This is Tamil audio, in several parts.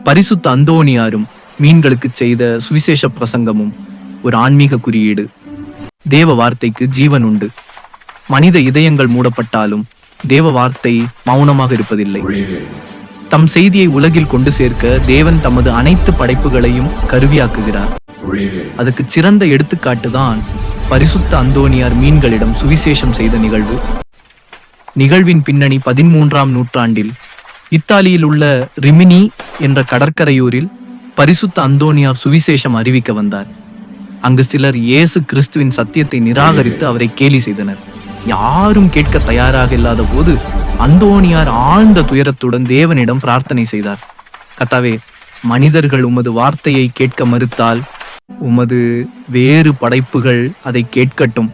பரிசுத்த அந்தோணியாரும் மீன்களுக்கு செய்த சுவிசேஷ பிரசங்கமும் ஒரு ஆன்மீக குறியீடு. தேவ வார்த்தைக்கு ஜீவன் உண்டு. மனித இதயங்கள் மூடப்பட்டாலும் தேவ வார்த்தை மௌனமாக இருப்பதில்லை. தம் செய்தியை உலகில் கொண்டு சேர்க்க தேவன் தமது அனைத்து படைப்புகளையும் கருவியாக்குகிறார். அதுக்கு சிறந்த எடுத்துக்காட்டுதான் பரிசுத்த அந்தோணியார் மீன்களிடம் சுவிசேஷம் செய்த நிகழ்வு. நிகழ்வின் பின்னணி 13ஆம் நூற்றாண்டில் இத்தாலியில் உள்ள ரிமினி என்ற கடற்கரையூரில் பரிசுத்த அந்தோணியார் சுவிசேஷம் அறிவிக்க வந்தார். அங்கு சிலர் இயேசு கிறிஸ்துவின் சத்தியத்தை நிராகரித்து அவரை கேலி செய்தனர். யாரும் கேட்க தயாராக இல்லாத போது அந்தோணியார் ஆழ்ந்த துயரத்துடன் தேவனிடம் பிரார்த்தனை செய்தார். கர்த்தாவே, மனிதர்கள் உமது வார்த்தையை கேட்க மறுத்தால் உமது வேறு படைப்புகள் அதை கேட்கட்டும்.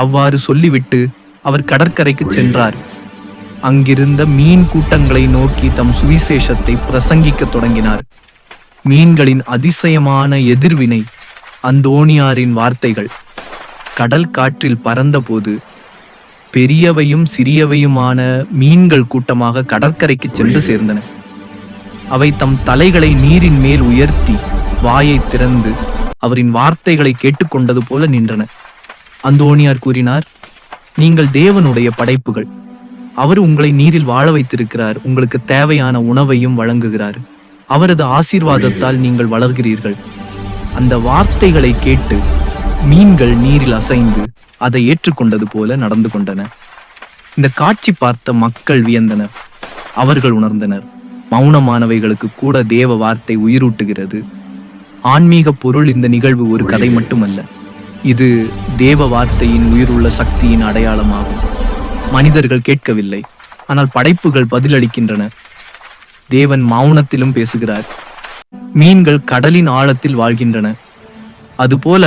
அவ்வாறு சொல்லிவிட்டு அவர் கடற்கரைக்கு சென்றார். அங்கிருந்த மீன் கூட்டங்களை நோக்கி தம் சுவிசேஷத்தை பிரசங்கிக்க தொடங்கினார். மீன்களின் அதிசயமான எதிர்வினை அந்தோணியாரின் வார்த்தைகள் கடல் காற்றில் பறந்தபோது பெரியவையும் சிறியவையுமான மீன்கள் கூட்டமாக கடற்கரைக்கு சென்று சேர்ந்தன. அவை தம் தலைகளை நீரின் மேல் உயர்த்தி வாயை திறந்து அவரின் வார்த்தைகளை கேட்டுக்கொண்டது போல நின்றன. அந்தோணியார் கூறினார், நீங்கள் தேவனுடைய படைப்புகள். அவர் உங்களை நீரில் வாழ வைத்திருக்கிறார். உங்களுக்கு தேவையான உணவையும் வழங்குகிறார். அவரது ஆசீர்வாதத்தால் நீங்கள் வளர்கிறீர்கள். அந்த வார்த்தைகளை கேட்டு மீன்கள் நீரில் அசைந்து அதை ஏற்றுக்கொண்டது போல நடந்து கொண்டன. இந்த காட்சி பார்த்த மக்கள் வியந்தனர். அவர்கள் உணர்ந்தனர், மௌனமானவைகளுக்கு கூட தேவ வார்த்தை உயிரூட்டுகிறது. ஆன்மீக பொருள் இந்த நிகழ்வு ஒரு கதை மட்டுமல்ல, இது தேவ வார்த்தையின் உயிருள்ள சக்தியின் அடையாளமாகும். மனிதர்கள் கேட்கவில்லை, ஆனால் படைப்புகள் பதிலளிக்கின்றன. தேவன் மௌனத்திலும் பேசுகிறார். மீன்கள் கடலின் ஆழத்தில் வாழ்கின்றன. அதுபோல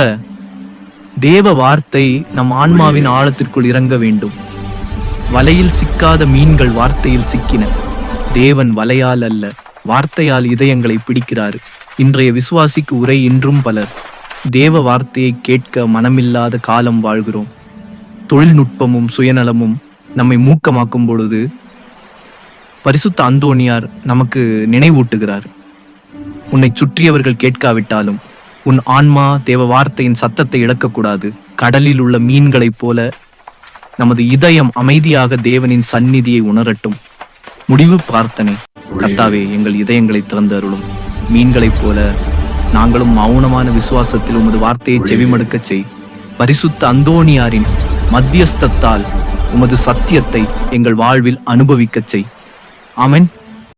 தேவ வார்த்தை நம் ஆன்மாவின் ஆழத்திற்குள் இறங்க வேண்டும். வலையில் சிக்காத மீன்கள் வார்த்தையில் சிக்கின. தேவன் வலையால் அல்ல, வார்த்தையால் இதயங்களை பிடிக்கிறார். இன்றைய விசுவாசிக்கு உரை இன்றும் பலர் தேவ வார்த்தையை கேட்க மனமில்லாத காலம் வாழ்கிறோம். தொழில்நுட்பமும் சுயநலமும் நம்மை மூக்கமாக்கும் பொழுது பரிசுத்த அந்தோணியார் நமக்கு நினைவூட்டுகிறார். உன்னை சுற்றியவர்கள் கேட்காவிட்டாலும் உன் ஆன்மா தேவ வார்த்தையின் சத்தத்தை இழக்கக்கூடாது. கடலில் உள்ள மீன்களைப் போல நமது இதயம் அமைதியாக தேவனின் சந்நிதியை உணரட்டும். முடிவு பிரார்த்தனை. கர்த்தாவே, எங்கள் இதயங்களை திறந்து அருளும். மீன்களைப் போல நாங்களும் மௌனமான விசுவாசத்தில் உமது வார்த்தையை செவிமடுக்கச் செய். பரிசுத்த அந்தோணியாரின் மத்தியஸ்தத்தால் உமது சத்தியத்தை எங்கள் வாழ்வில் அனுபவிக்கச் செய். ஆமென்.